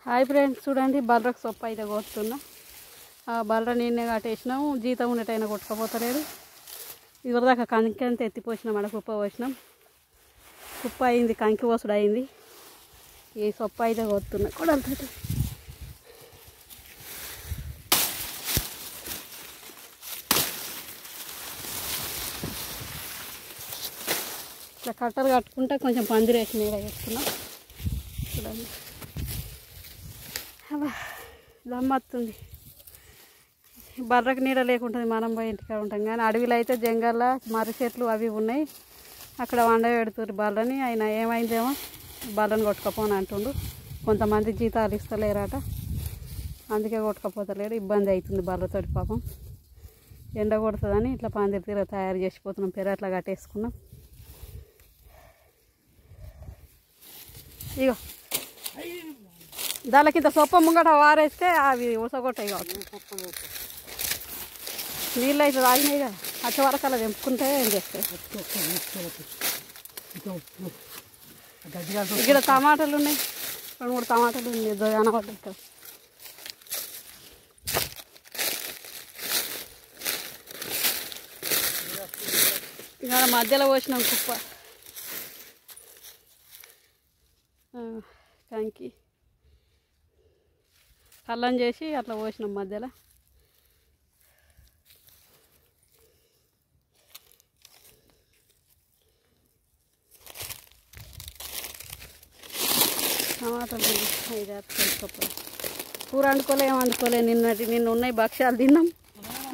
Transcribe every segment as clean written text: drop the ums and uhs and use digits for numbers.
Hi friends, చూడండి బర్రకు సొప్ప అయితే కొడుతున్నా. బర్ర నిన్నే కట్టేసినాం, జీతం ఉన్నట్టయినా కొట్టుకపోతలేదు. ఇవరిదాకా కంకి అంతా ఎత్తిపోసినాం, అక్కడ కుప్ప పోసినాం. కుప్ప అయింది, కంకి పోసుడు అయింది. ఈ సొప్ప అయితే కొడుతున్నా కొడంతో. ఇట్లా కట్టలు కట్టుకుంటే కొంచెం పందిరేసి నీడ వేసుకున్నాం. చూడండి దమ్మత్తుంది. బర్రకు నీడ లేకుంటుంది, మనం పోయి ఇంటికాడ ఉంటాం. కానీ అడవిలో అయితే జంగల్లో మర్రి చెట్లు అవి ఉన్నాయి, అక్కడ వండ పెడుతున్నారు బర్రని. ఆయన ఏమైందేమో బర్రని కొట్టుకపోని అంటుండు. కొంతమంది జీతాలు ఇస్తలేరట, అందుకే కొట్టుకపోతలేడు. ఇబ్బంది అవుతుంది బర్రతోటి పాపం. ఎండ కొడుతుందని ఇట్లా పందిరి తీర తయారు చేసిపోతున్నాం. పెరట్లా కట్టేసుకున్నాం. ఇగో దానికింత సొప్ప ముంగట వారేస్తే అవి ఉసగొట్టాయి కావచ్చు. నీళ్ళు అయితే తాగినాయి కదా, అచ్చ వరకు అలా తెంపుకుంటే ఏం చేస్తాయి. ఇక్కడ టమాటాలు ఉన్నాయి, 2-3 టమాటాలు ఉన్నాయి. అనబడ్డాయి ఇక్కడ. ఇక్కడ మధ్యలో పోసినాం కుప్ప కంకి కళ్ళం చేసి అట్లా పోసినాం మధ్యలో. టమాటాలు 5-6 కలుపుకోవాలి. కూర వండుకోలే, ఏం వండుకోలే. నిన్న ఉన్నాయి భక్ష్యాలు తిన్నాం,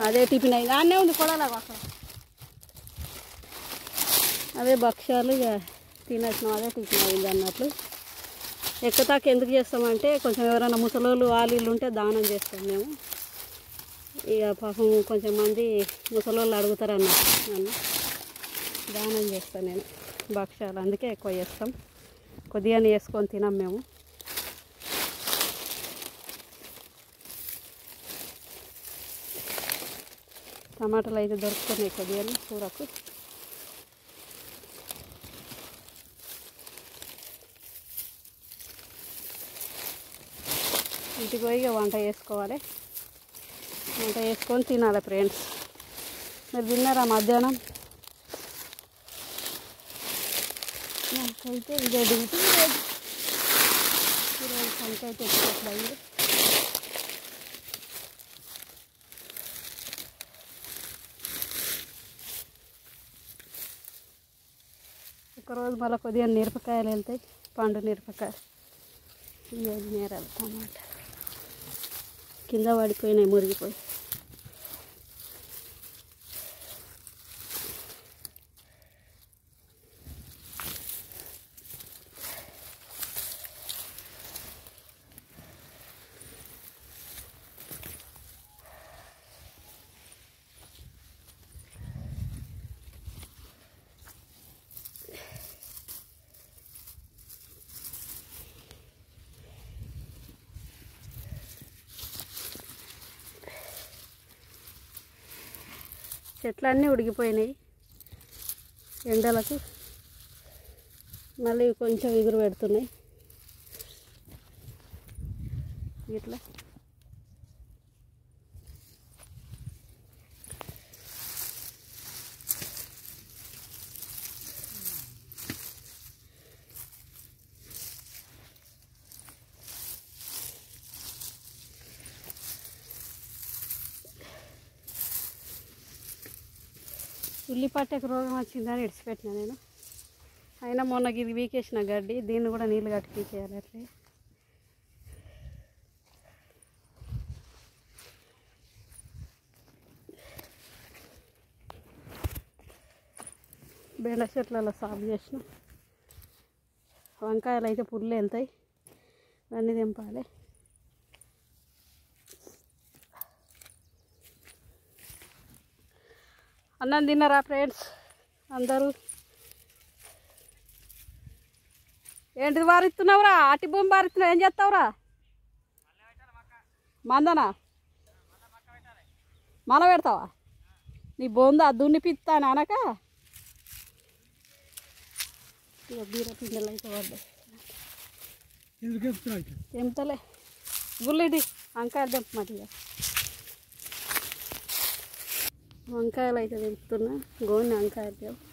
అదే టిఫిన్ అయింది. అన్నీ ఉంది కొడలాగా అక్కడ, అదే భక్ష్యాలు ఇక తినేసినాం, అదే టిఫిన్ అయింది అన్నట్లు. ఎక్కతాక ఎందుకు చేస్తామంటే కొంచెం ఎవరైనా ముసలోళ్ళు వాళ్ళు ఉంటే దానం చేస్తాం మేము. ఇక పాపం కొంచెం మంది ముసలోళ్ళు అడుగుతారు అన్నట్టు, నన్ను దానం చేస్తాను నేను భక్ష్యాలు. అందుకే ఎక్కువ చేస్తాం, కొద్దిగా వేసుకొని తినాం మేము. టమాటాలు అయితే దొరుకుతున్నాయి కొద్దిగా కూరకు. ఇంటికి పోయి వంట చేసుకోవాలి, వంట చేసుకొని తినాలి ఫ్రెండ్స్. మీరు తిన్నారా మధ్యాహ్నం? నాకైతే ఇదే డ్యూటీ. ఈరోజు సంఖ్య అయితే ఎక్కువైంది. ఒకరోజు మళ్ళీ కొద్దిగా మిరపకాయలు వెళ్తాయి, పండు మిరపకాయలు. నేరాలు టమాటా కింద పడిపోయినాయి, మురిగిపోయి. చెట్లన్నీ ఉడికిపోయినాయి ఎండలకు, మళ్ళీ కొంచెం ఎగురు పెడుతున్నాయి ఇట్లా. ఉల్లిపట్టకు రోగం వచ్చిందని ఇడిచిపెట్టినా నేను. అయినా మొన్న ఇది వీకేసిన గడ్డి, దీన్ని కూడా నీళ్ళు కట్టి పీకేయాలి. అట్లే బెండ చెట్లలో సాగు చేసిన. వంకాయలు అయితే పుల్లు వెళ్తాయి, అన్నీ తెంపాలి. అన్నం తిన్నారా ఫ్రెండ్స్ అందరూ? ఏంటిది వారిస్తున్నావురా? అట్టి భూమి వారిస్తున్నావు, ఏం చేస్తావురా? మందనా మన పెడతావా? నీ బొంద దున్నిపిస్తాను అనక బీర పిందెలు అయితే పడ్డాయి. తెంపుతలే. గుళ్ళిటి వంకాయలు తెంపమాట ఇక వంకాయలు అయితే తెంపుతున్నా గోని వంకాయలు తెంపు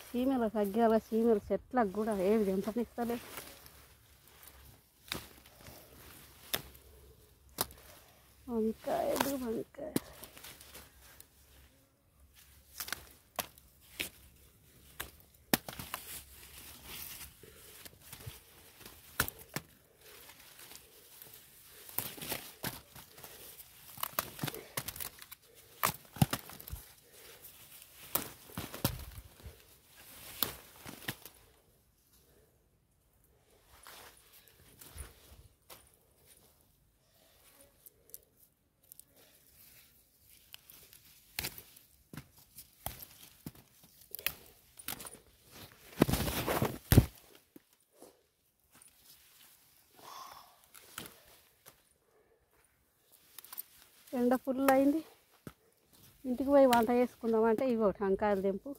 చీమల తగ్గాల చీమల చెట్లకు కూడా ఏవి తెంపనిస్తలే వంకాయలు వంకాయ ఎండ ఫుల్ అయింది ఇంటికి పోయి వంట చేసుకుందామంటే ఇగో వంకాయలు తెంపు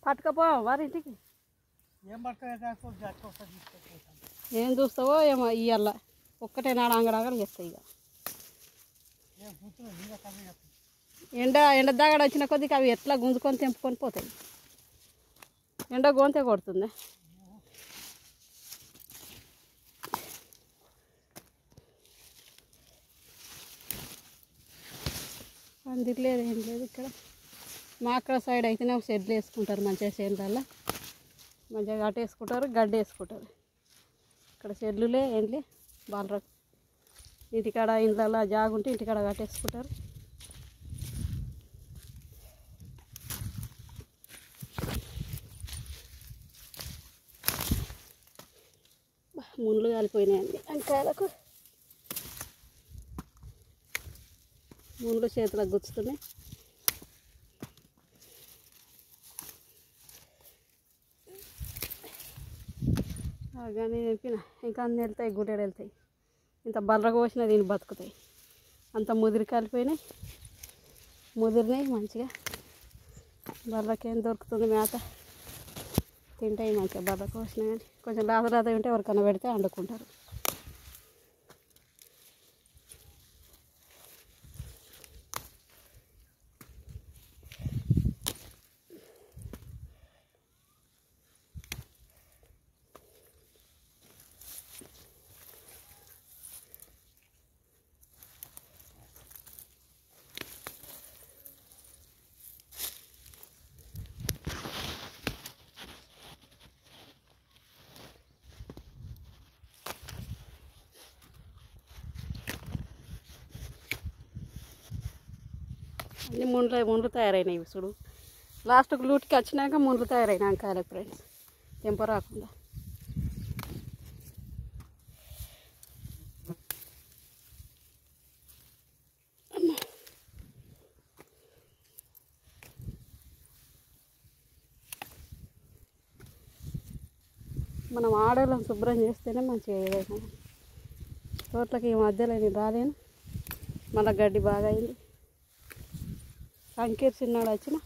పట్టుకపో వారి ఇంటికి ఏం చూస్తావో ఏమో ఇయ్యాల ఒక్కటే నాడు అంగడాగలు చేస్తాయి ఇక ఎండ దాగడ వచ్చిన కొద్దికి అవి ఎట్లా గుంజుకొని తెంపుకొని పోతాయి ఎండ గోంతే కొడుతుంది అందులేదు ఏం లేదు ఇక్కడ మా అక్కడ సైడ్ అయితేనే షెడ్లు వేసుకుంటారు మంచిగా చేనులలో మంచిగా గడ్డ వేసుకుంటారు గడ్డ వేసుకుంటారు ఇక్కడ షెడ్లులే ఏంటి బాలరా ఇంటికాడ ఇండ్లలో జాగుంటే ఇంటికాడ కట్టేసుకుంటారు ముళ్ళు కాలిపోయినాయండి వంకాయలకు ముళ్ళు చేతులకు గుచ్చుతున్నాయి కానీ తెంపిన ఇంకా అన్నీ వెళ్తాయి గుడ్డెడు వెళ్తాయి ఇంత బర్రగా పోసినా దీన్ని బతుకుతాయి అంత ముదిరి కాలిపోయినాయి ముదిరినాయి మంచిగా బర్రకేం దొరుకుతుంది మేత తింటాయి మంచిగా బర్రకు పోసినా కానీ కొంచెం రాత ఉంటే ఎవరికైనా పెడితే వండుకుంటారు అన్నీ ముండ్లు తయారైనాయి చూడు లాస్ట్కి లూట్కి వచ్చినాక ముండ్లు తయారైనాయి వంకాయలు ఫ్రెండ్స్ తెంప రాకుండా మనం ఆడవాళ్ళని శుభ్రం చేస్తేనే మంచిగా ఏదైనా. తోటలకి ఈ మధ్యలో నేను రాలేను, మళ్ళీ గడ్డి బాగా అయింది. కంకీర్ చిన్నాడు వచ్చిన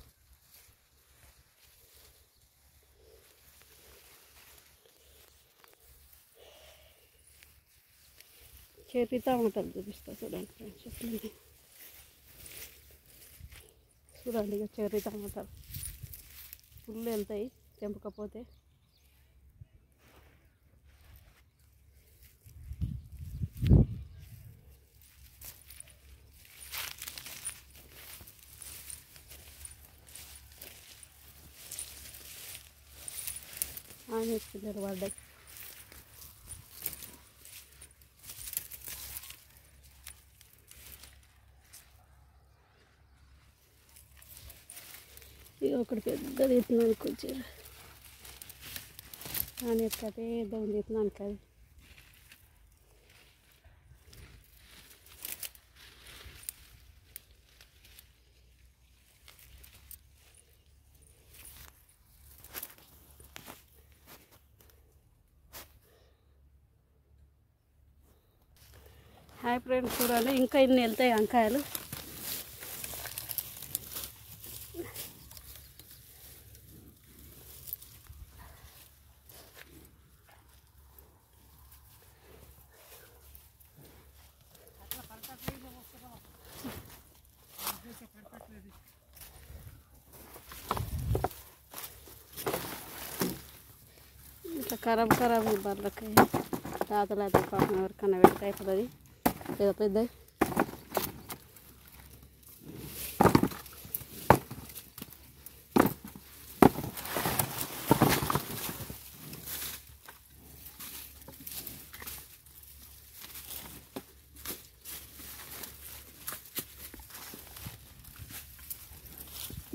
చెర్రీ టమాటాలు చూపిస్తా చూడండి ఫ్రెండ్స్. చెట్లు చూడండి, ఇక చెర్రీ టమాటాలు ఫుల్ వెళ్తాయి తెంపకపోతే. పిల్లలు పడ్డాయి. ఇది ఒకటి పెద్దది విత్తనానికి వచ్చారు, కానీ ఎక్కతే పెద్ద విత్తనానికి అది. హాయ్ ఫ్రెండ్స్, చూడండి ఇంకా ఇన్ని వెళ్తాయి వంకాయలు. ఇట్లా ఖరాబ్ బర్రెలకి తాతలు అయితే పాపం ఎవరికన్నా పెడితే అయిపోతుంది. ఏదో పెద్ద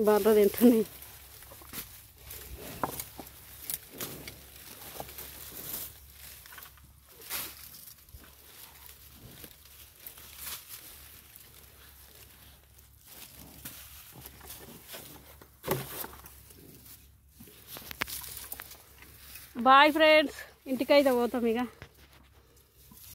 బర్రెలు తింటున్నాయి. బాయ్ ఫ్రెండ్స్, ఇంటికైతే పోతాం ఇక.